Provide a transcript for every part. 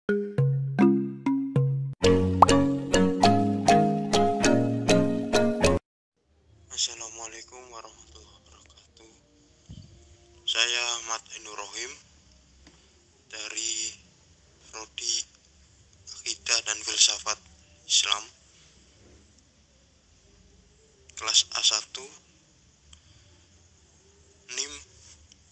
Assalamualaikum warahmatullahi wabarakatuh. Saya Ahmad Ainur Rohim dari Prodi Akidah dan Filsafat Islam, kelas A1, NIM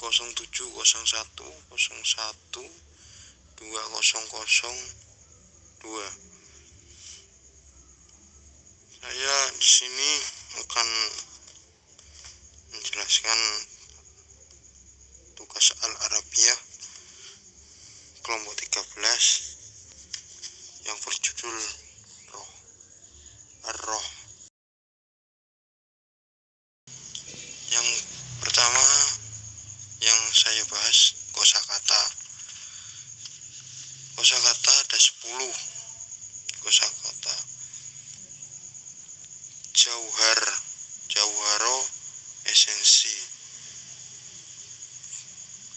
0701012002. Saya di sini akan menjelaskan tugas Al-Arabiyah kelompok 13 yang berjudul Roh. Ar-Roh. Yang pertama yang saya bahas kosakata. Kosakata ada 10 kosakata. Jauhar, jauharo, esensi.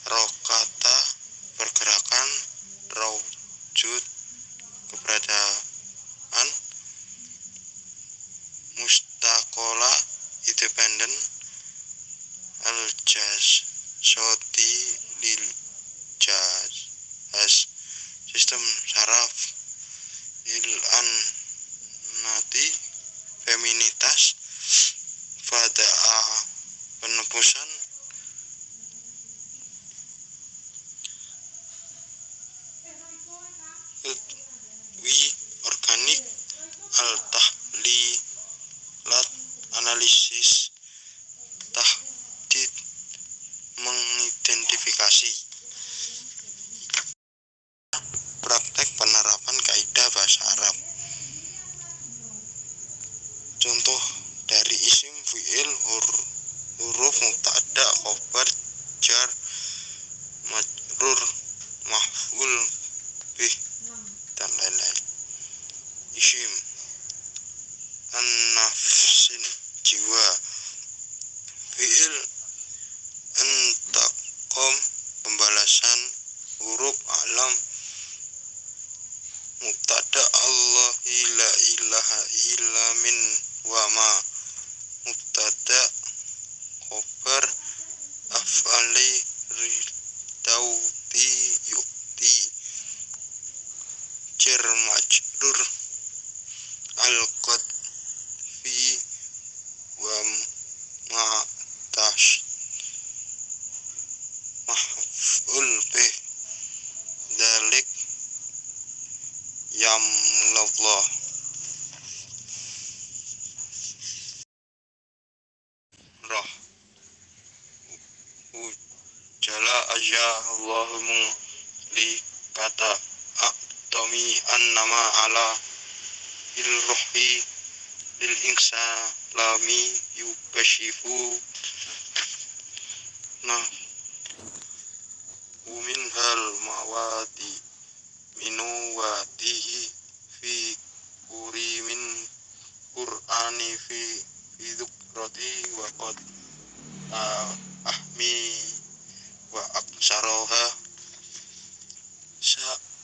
Rokata, pergerakan. Raujud, keberadaan. Mustakola, independen. Al-jaz, soti, lil jaz, sistem saraf. Il-an nati, feminitas. Fada'a, penebusan. Wi, organik. Al-tahlilat, analisis. Tahdid, mengidentifikasi. Praktek penerapan kaidah bahasa Arab. Contoh dari isim, fi'il, huruf mubtada, khobar, jar, majrur, maf'ul bih, dan lain-lain. Isim, an-nafsin, jiwa. Fi'il, antaqom, pembalasan. Huruf alam, mubtada, Allah la ilaha illa min wa ma, mubtada. Khobar, af'ali, ridauti, yukti. Jar majrur, al-qadfi wa ma'tash, maf'ul bih, dalik, yamlallah. Roh, ujala aja Allahumu li kata a'tomi annama ala il-ruhi lil insalami yukashifu nah umin hal mawadi minuwatihi fi kurimin qur'ani fi dukrati wa qad ahmi wa aksaroha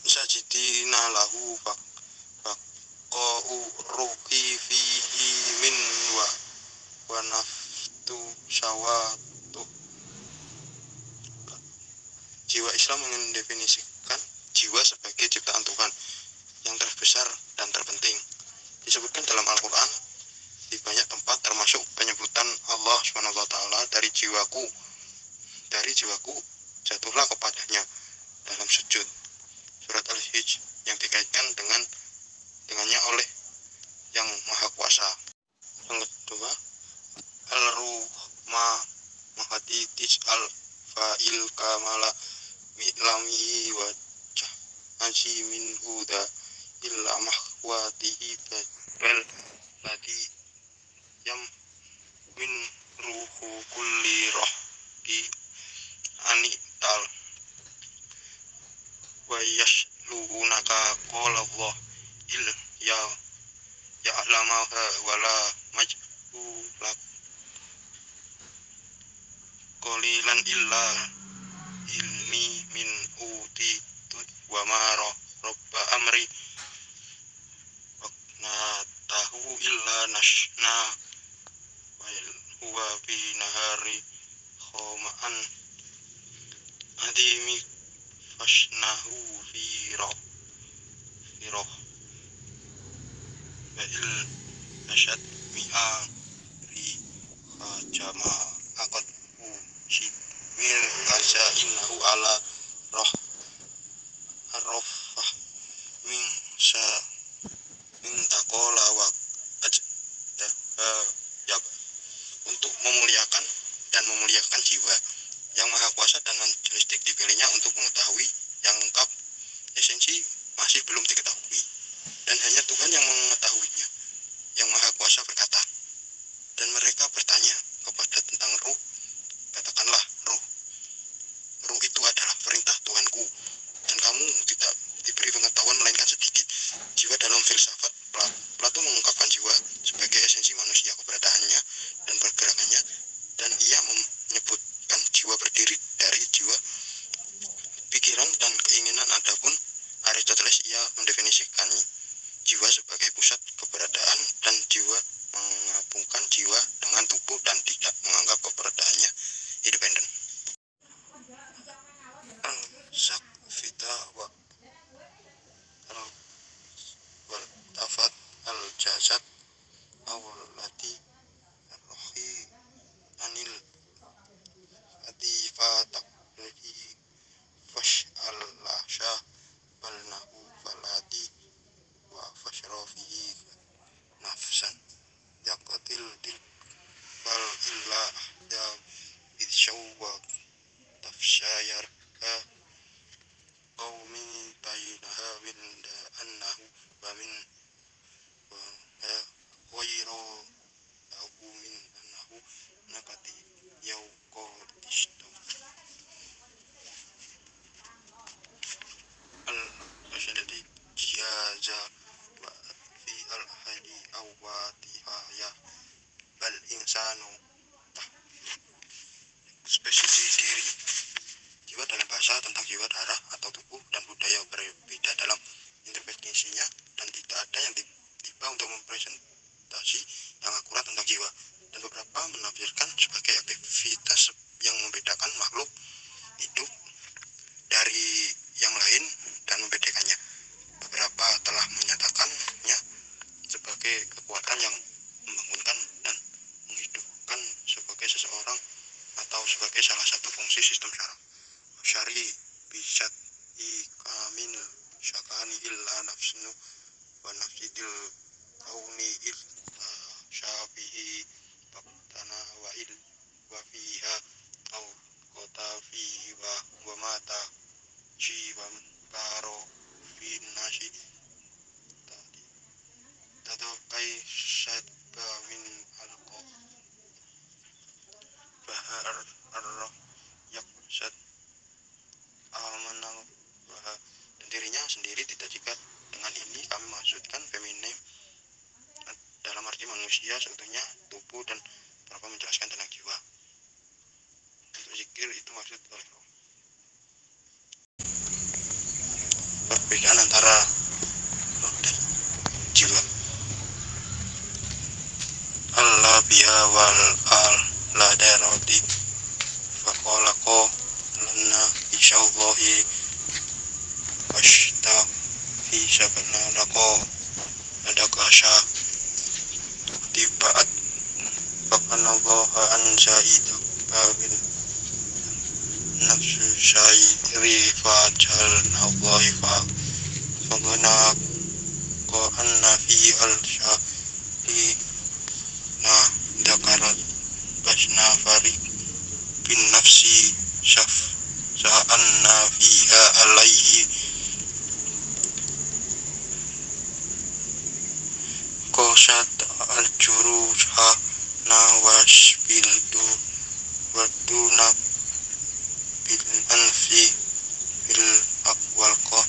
sajidina lahu faqa'u ruki fihi min wa naftu syawatu. Jiwa Islam mendefinisikan jiwa sebagai ciptaan Tuhan yang terbesar dan terpenting. Disebutkan dalam Al-Quran di banyak tempat, termasuk penyebutan Allah SWT, dari jiwaku jatuhlah kepadanya dalam sujud. Surat Al-Hijr yang dikaitkan dengannya oleh yang Maha Kuasa. Yang kedua, al-ruh mahatitis al-fa'il kamala mi'lamihi wajah aji min huda illa mahwatihi bal ladi yam min ruhu kulli roh di anital wa yasluunaka qala Allah il ya'lamaha wala majhulak qalilan illa ilmi min uti wa ma amri tahu illa nashna wail huwa bi nahari khoma'an adimi fashnahu firoh wail asyad mi'a ri khajama akad shibmil kaza innahu ala roh arrofah min sa mintakola wa ya, untuk memuliakan dan memuliakan jiwa yang maha kuasa dan majelistik dipilihnya untuk mengetahui yang lengkap esensi masih belum diketahui dan hanya Tuhan yang mengetahuinya. Yang maha kuasa berkata, dan mereka bertanya kepada tentang ruh, katakanlah ruh itu adalah perintah Tuhanku dan kamu tidak diberi pengetahuan melainkan sedikit. Jiwa dalam filsafat Plato mengungkapkan jiwa sebagai esensi manusia, keberadaannya dan pergerakannya, dan ia menyebutkan jiwa berdiri dari jiwa, pikiran dan keinginan. Adapun Aristoteles ia mendefinisikan jiwa sebagai pusat keberadaan dan jiwa menggabungkan jiwa dengan tubuh dan tidak menganggap keberadaannya independen. Al-Sakfita wa al-Tafat al-Jasad awlati rohi anil adifatak dari fash al-lasha balnahu falati wa fashrofihi nafsan yaqatil dil bal illa ahda bidsyawwa tafsyayarka qawmi baynaha winda annahu wa min wayro aku min annahu nakati yauqodishtu al-masyadati jaza wa fi al-hadi awatihaya bal insanu spesifik diri. Jiwa dalam bahasa tentang jiwa, darah atau tubuh dan budaya berbeda dalam interpretasinya dan tidak ada yang tiba untuk mempresentasi yang akurat tentang jiwa, dan beberapa menafsirkan sebagai aktivitas yang membedakan makhluk hidup dari yang lain dan membedakannya. Beberapa telah menyatakannya sebagai kekuatan yang membangunkan dan menghidupkan sebagai seseorang atau sebagai salah satu fungsi sistem syari bisat ikamin syakani illa nafsnu wa nafsidil kauni il syabihi baktana wa il wa fiha au kota fi wa mata jiwa karo fin nasi tadi tado kai syadba min alqo bahar arroh yaksad almanal bahar, dan dirinya sendiri tidak. Jika dengan ini kami maksudkan feminim dalam arti manusia seutuhnya, tubuh, dan berapa menjelaskan tentang jiwa. Untuk zikir itu maksud oleh roh. Perbedaan antara roh dan jiwa. Allah biha wal al la darati faqalaqo lana insyaallahi washta fi sabana laqo adakasha tibaat faqanallaha anzaidu babil nafsu syairi fajal nallahi faqana ko anna fi al-syari na dakarat basna farik bin nafsi syaf sa'anna fiha alaihi kosat al-juruha nawas bildu waduna bil anfi bil akwal qad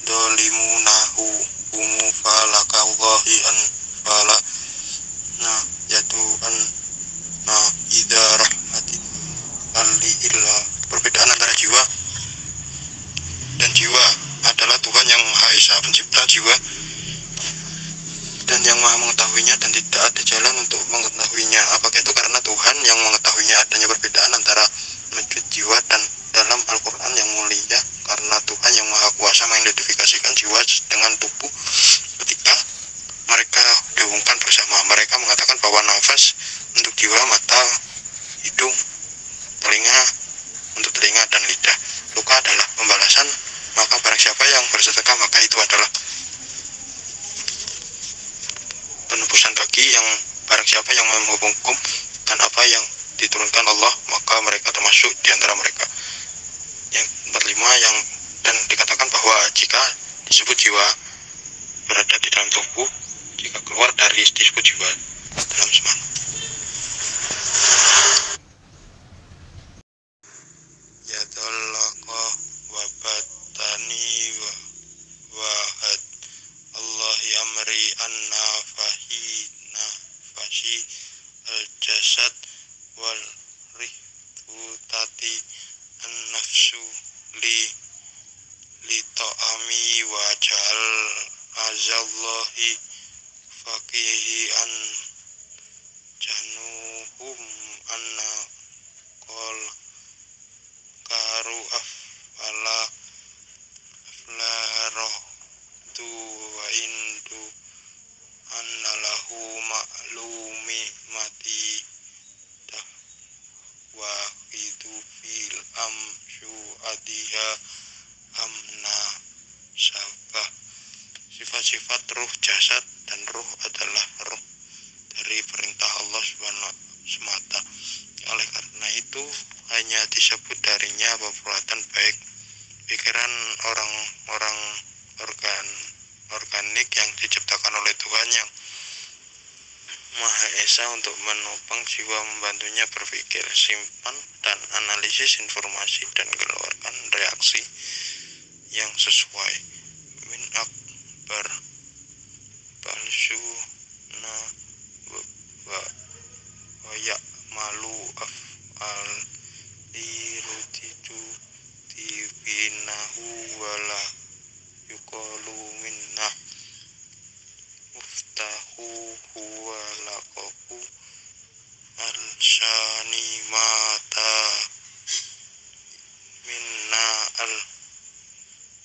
dolimunahu umu falakallahi an fala na yatu an na idha rahmati alli illa. Perbedaan antara jiwa dan jiwa adalah Tuhan yang Maha Esa, pencipta jiwa dan yang Maha mengetahuinya, dan tidak ada jalan untuk mengetahuinya. Apakah itu karena Tuhan yang mengetahuinya adanya perbedaan antara wujud jiwa, dan dalam Al-Quran yang mulia karena Tuhan yang Maha Kuasa mengidentifikasikan jiwa dengan tubuh ketika mereka dihubungkan bersama. Mereka mengatakan bahwa nafas untuk jiwa, mata, hidung, telinga untuk telinga, dan lidah. Luka adalah pembalasan, maka barang siapa yang bersedekah maka itu adalah penebusan bagi yang barang siapa yang menghukum dan apa yang diturunkan Allah, maka mereka termasuk di antara mereka. Yang 45, yang dan dikatakan bahwa jika disebut jiwa berada di dalam tubuh, jika keluar dari disebut jiwa dalam semana. Ya talaqa wa batani wa wahad Allah yamri anna fashi al jasad wal rihtu tati an nafsu li ta'ami wa ja'al azallahi faqihi an januhum anna qol karu afala tu wa indu annalahu ma'lumi mati dah wa itu fil amsyu adiha amna sabah. Sifat-sifat ruh, jasad, dan ruh adalah ruh dari perintah Allah Subhanahu semata. Oleh karena itu hanya disebut darinya perbuatan baik. Pikiran orang-orang organik yang diciptakan oleh Tuhan yang Maha Esa untuk menopang jiwa, membantunya berpikir, simpan, dan analisis informasi, dan keluarkan reaksi yang sesuai. Min akbar palsu na wa ya malu afal dirutitu tibinahu wala yuqalu minna muftahu huwa laqabu al-shani mata minna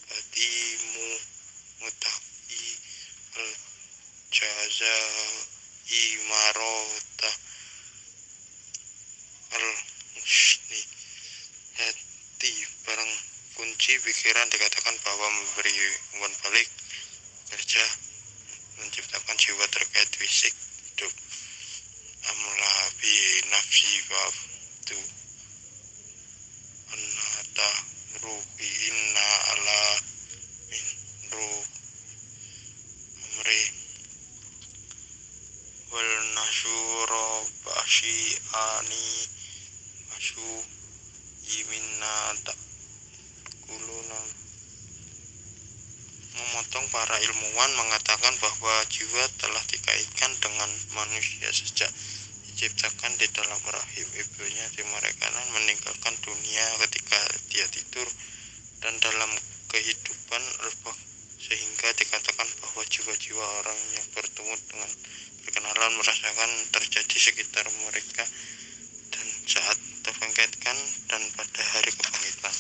al-qadimu mutafi al-jaza imarota al-musni hati. Barang kunci pikiran dikatakan bahwa memberi umpan balik kerja menciptakan jiwa terkait fisik hidup. Amla bi nafsi wabdu anata ruhi inna ala min ruh amri wal nasyura basyi'ani masyu yiminna tak kuluna. Memotong, para ilmuwan mengatakan bahwa jiwa telah dikaitkan dengan manusia sejak diciptakan di dalam rahim ibunya di merekanan meninggalkan dunia ketika dia tidur dan dalam kehidupan sehingga dikatakan bahwa jiwa-jiwa orang yang bertemu dengan berkenalan merasakan terjadi sekitar mereka dan saat terbangkitkan dan pada hari kebangkitan.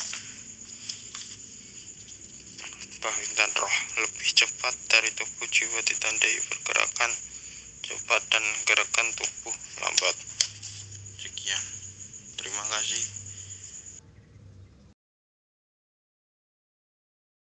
Bangkitan roh lebih cepat dari tubuh, jiwa ditandai pergerakan cepat dan gerakan tubuh lambat.